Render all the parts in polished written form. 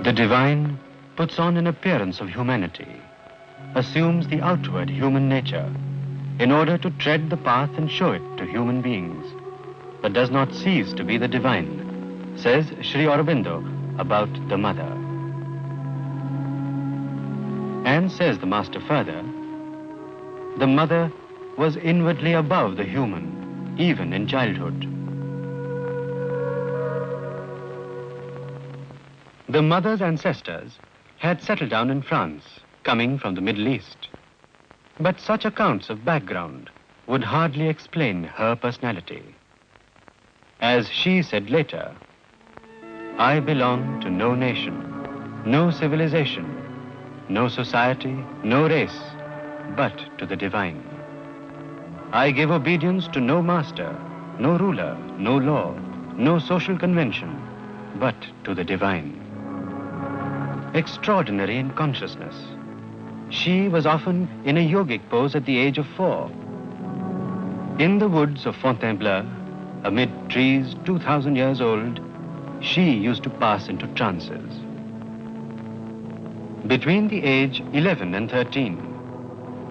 The divine puts on an appearance of humanity, assumes the outward human nature in order to tread the path and show it to human beings, but does not cease to be the divine, says Sri Aurobindo about the mother. And says the master further, the mother was inwardly above the human, even in childhood. The mother's ancestors had settled down in France, coming from the Middle East. But such accounts of background would hardly explain her personality. As she said later, I belong to no nation, no civilization, no society, no race, but to the divine. I give obedience to no master, no ruler, no law, no social convention, but to the divine. Extraordinary in consciousness, she was often in a yogic pose at the age of 4. In the woods of Fontainebleau, amid trees 2,000 years old, she used to pass into trances. Between the age 11 and 13,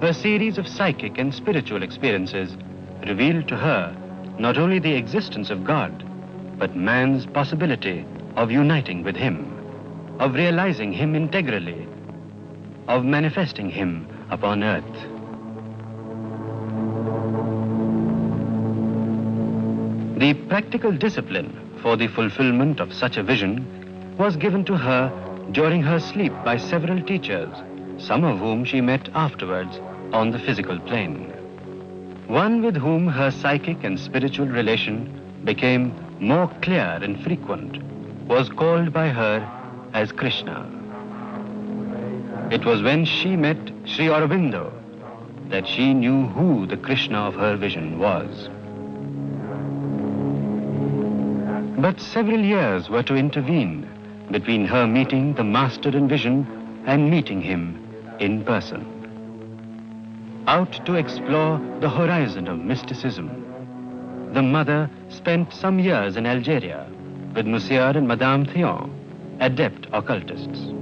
a series of psychic and spiritual experiences revealed to her not only the existence of God, but man's possibility of uniting with him, of realizing him integrally, of manifesting him upon earth. The practical discipline for the fulfillment of such a vision was given to her during her sleep by several teachers, some of whom she met afterwards on the physical plane. One with whom her psychic and spiritual relation became more clear and frequent was called by her as Krishna. It was when she met Sri Aurobindo that she knew who the Krishna of her vision was. But several years were to intervene between her meeting the master in vision and meeting him in person. Out to explore the horizon of mysticism, the mother spent some years in Algeria with Monsieur and Madame Thion, adept occultists.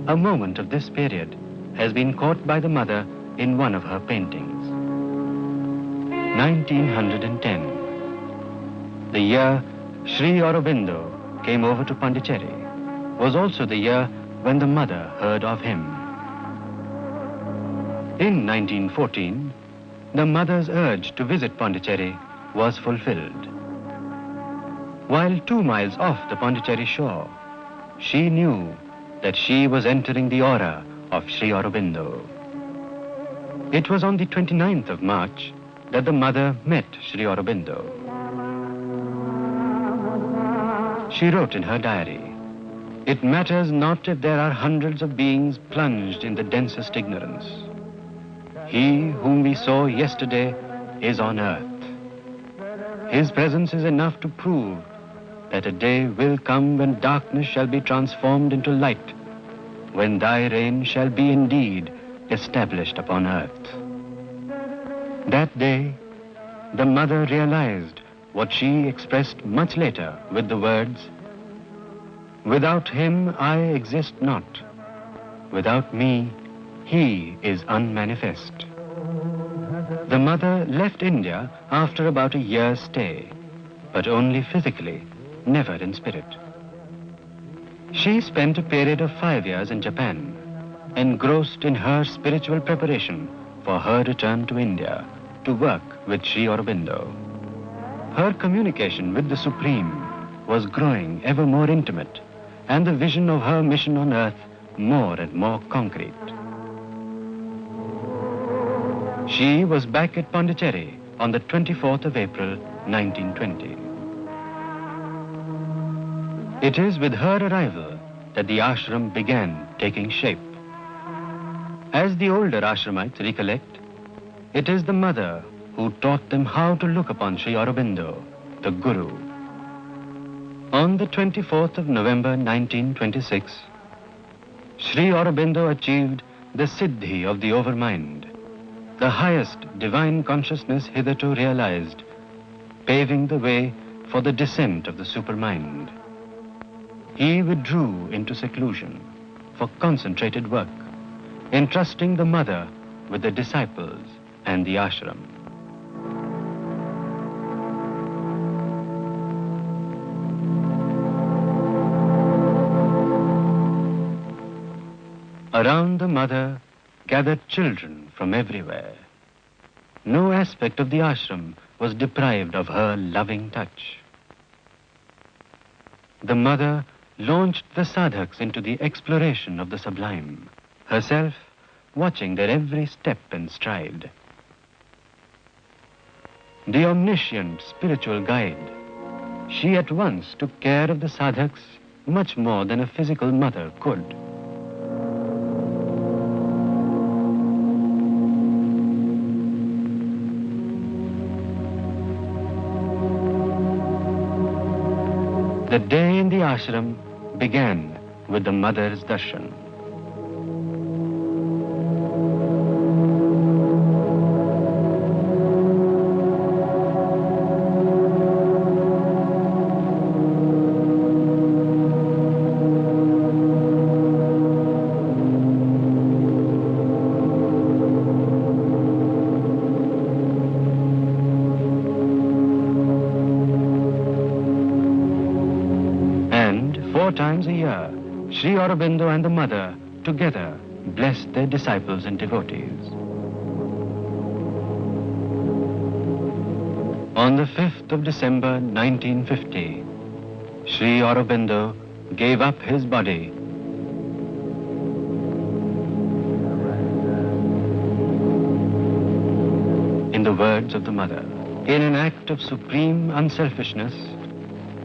A moment of this period has been caught by the mother in one of her paintings. 1910, the year Sri Aurobindo came over to Pondicherry, was also the year when the mother heard of him. In 1914, the mother's urge to visit Pondicherry was fulfilled. While 2 miles off the Pondicherry shore, she knew that she was entering the aura of Sri Aurobindo. It was on the 29th of March that the mother met Sri Aurobindo. She wrote in her diary, "It matters not if there are hundreds of beings plunged in the densest ignorance. He whom we saw yesterday is on earth. His presence is enough to prove that a day will come when darkness shall be transformed into light, when thy reign shall be indeed established upon earth." That day, the mother realized what she expressed much later with the words, "Without him I exist not. Without me, he is unmanifest." The mother left India after about a year's stay, but only physically, never in spirit. She spent a period of 5 years in Japan, engrossed in her spiritual preparation for her return to India to work with Sri Aurobindo. Her communication with the Supreme was growing ever more intimate, and the vision of her mission on earth more and more concrete. She was back at Pondicherry on the 24th of April, 1920. It is with her arrival that the ashram began taking shape. As the older ashramites recollect, it is the mother who taught them how to look upon Sri Aurobindo, the Guru. On the 24th of November 1926, Sri Aurobindo achieved the Siddhi of the overmind, the highest divine consciousness hitherto realized, paving the way for the descent of the supermind. he withdrew into seclusion for concentrated work, entrusting the mother with the disciples and the ashram. Around the mother gathered children from everywhere. No aspect of the ashram was deprived of her loving touch. The mother launched the sadhaks into the exploration of the sublime, herself watching their every step and stride. The omniscient spiritual guide, she at once took care of the sadhaks much more than a physical mother could. The day in the ashram began with the mother's darshan. Four times a year, Sri Aurobindo and the mother together blessed their disciples and devotees. On the 5th of December 1950, Sri Aurobindo gave up his body. In the words of the mother, in an act of supreme unselfishness,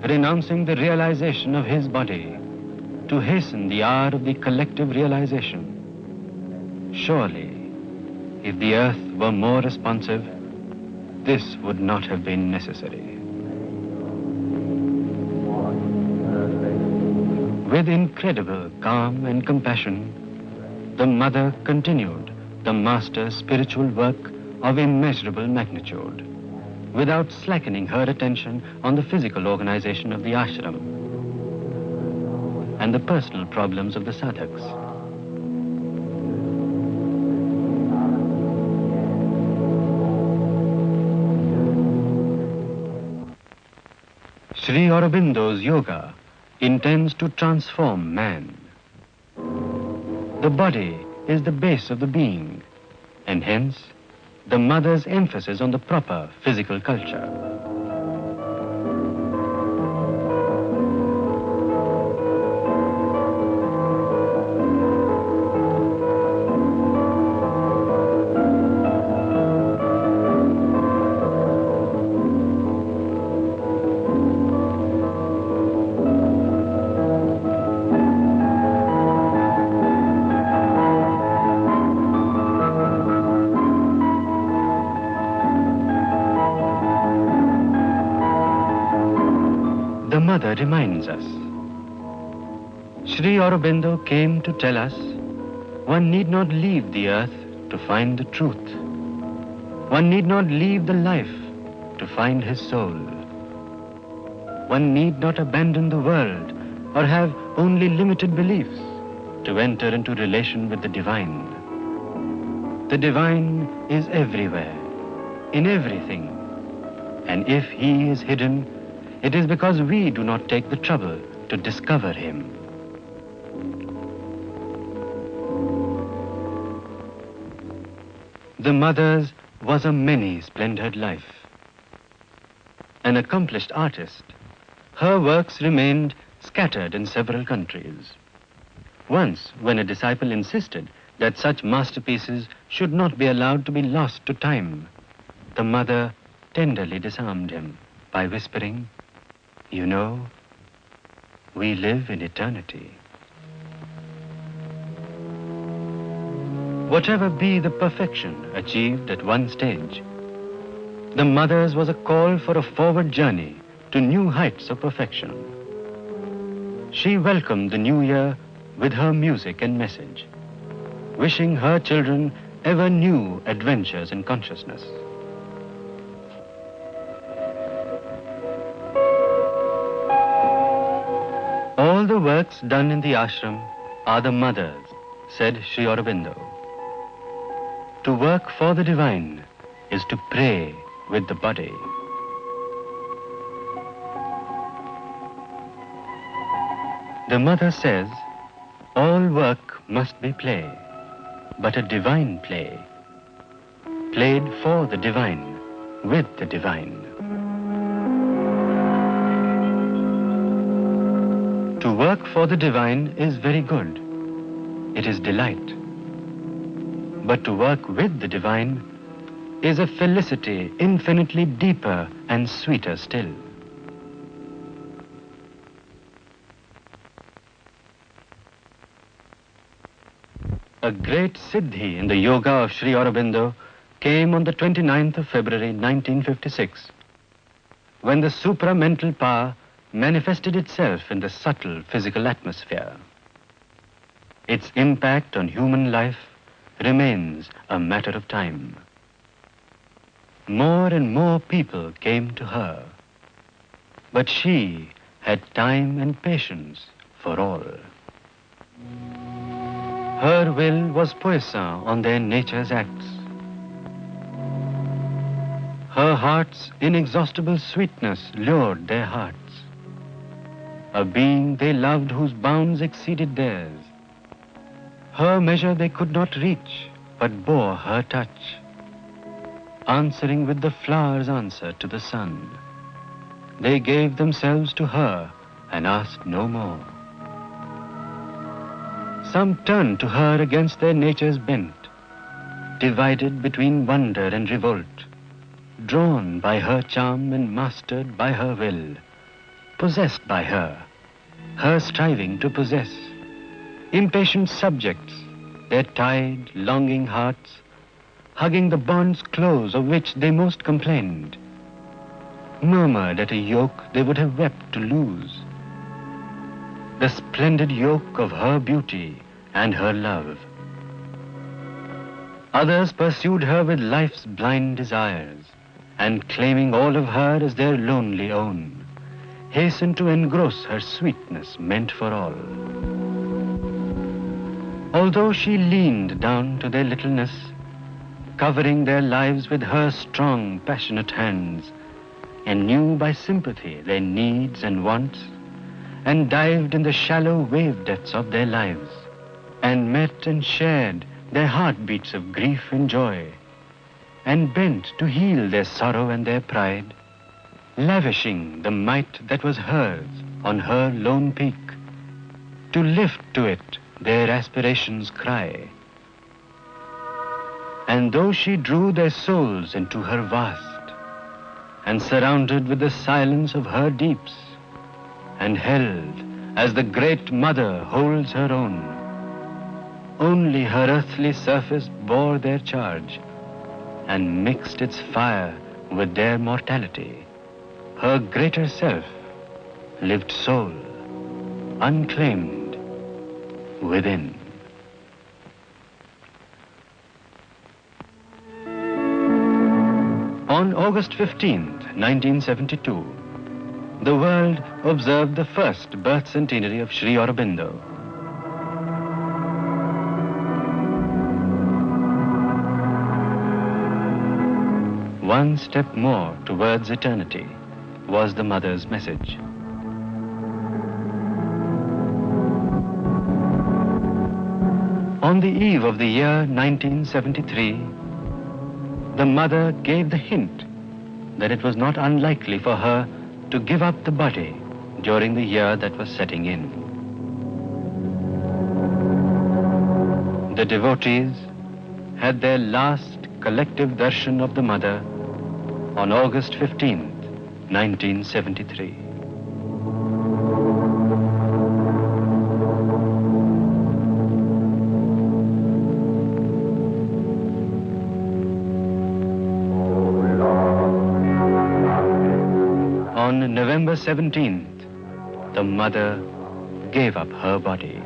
renouncing the realization of his body to hasten the hour of the collective realization. Surely, if the earth were more responsive, this would not have been necessary. With incredible calm and compassion, the mother continued the master's spiritual work of immeasurable magnitude, without slackening her attention on the physical organization of the ashram and the personal problems of the sadhaks. Sri Aurobindo's yoga intends to transform man. The body is the base of the being, and hence the mother's emphasis on the proper physical culture. The mother reminds us. Sri Aurobindo came to tell us one need not leave the earth to find the truth. One need not leave the life to find his soul. One need not abandon the world or have only limited beliefs to enter into relation with the divine. The divine is everywhere, in everything, and if he is hidden, it is because we do not take the trouble to discover him. The mother's was a many-splendored life. An accomplished artist, her works remained scattered in several countries. Once, when a disciple insisted that such masterpieces should not be allowed to be lost to time, the mother tenderly disarmed him by whispering, "You know, we live in eternity." Whatever be the perfection achieved at one stage, the mother's was a call for a forward journey to new heights of perfection. She welcomed the new year with her music and message, wishing her children ever new adventures in consciousness. All the works done in the ashram are the mother's, said Sri Aurobindo. To work for the divine is to pray with the body. The mother says, all work must be play, but a divine play, played for the divine, with the divine. To work for the divine is very good. It is delight. But to work with the divine is a felicity infinitely deeper and sweeter still. A great siddhi in the yoga of Sri Aurobindo came on the 29th of February 1956, when the supramental power manifested itself in the subtle physical atmosphere. Its impact on human life remains a matter of time. More and more people came to her, but she had time and patience for all. Her will was puissant on their nature's acts. Her heart's inexhaustible sweetness lured their hearts. A being they loved whose bounds exceeded theirs. Her measure they could not reach, but bore her touch, answering with the flower's answer to the sun. They gave themselves to her and asked no more. Some turned to her against their nature's bent, divided between wonder and revolt, drawn by her charm and mastered by her will, possessed by her striving to possess, impatient subjects, their tired, longing hearts, hugging the bonds close of which they most complained, murmured at a yoke they would have wept to lose, the splendid yoke of her beauty and her love. Others pursued her with life's blind desires, and claiming all of her as their lonely own, hastened to engross her sweetness meant for all. Although she leaned down to their littleness, covering their lives with her strong, passionate hands, and knew by sympathy their needs and wants, and dived in the shallow wave depths of their lives, and met and shared their heartbeats of grief and joy, and bent to heal their sorrow and their pride, lavishing the might that was hers on her lone peak, to lift to it their aspirations' cry. And though she drew their souls into her vast, and surrounded with the silence of her deeps, and held as the great mother holds her own, only her earthly surface bore their charge, and mixed its fire with their mortality. Her greater self lived sole, unclaimed, within. On August 15th, 1972, the world observed the first birth centenary of Sri Aurobindo. One step more towards eternity was the mother's message. On the eve of the year 1973, the mother gave the hint that it was not unlikely for her to give up the body during the year that was setting in. The devotees had their last collective darshan of the mother on August 15th, 1973. On November 17th, the mother gave up her body.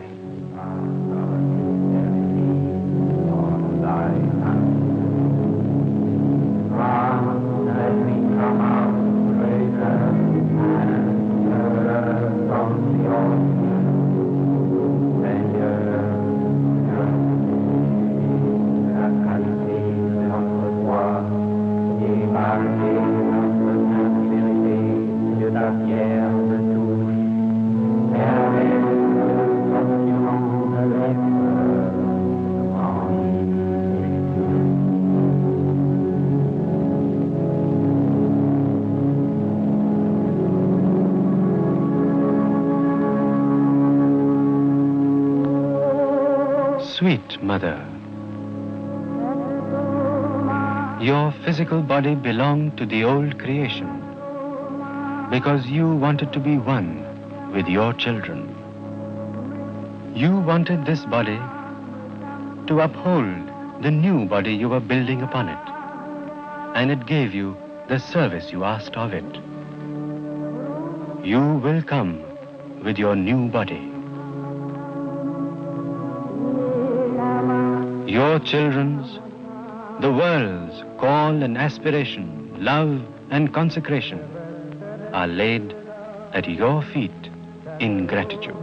Sweet Mother, your physical body belonged to the old creation because you wanted to be one with your children. You wanted this body to uphold the new body you were building upon it, and it gave you the service you asked of it. You will come with your new body. Your children's, the world's call and aspiration, love and consecration are laid at your feet in gratitude.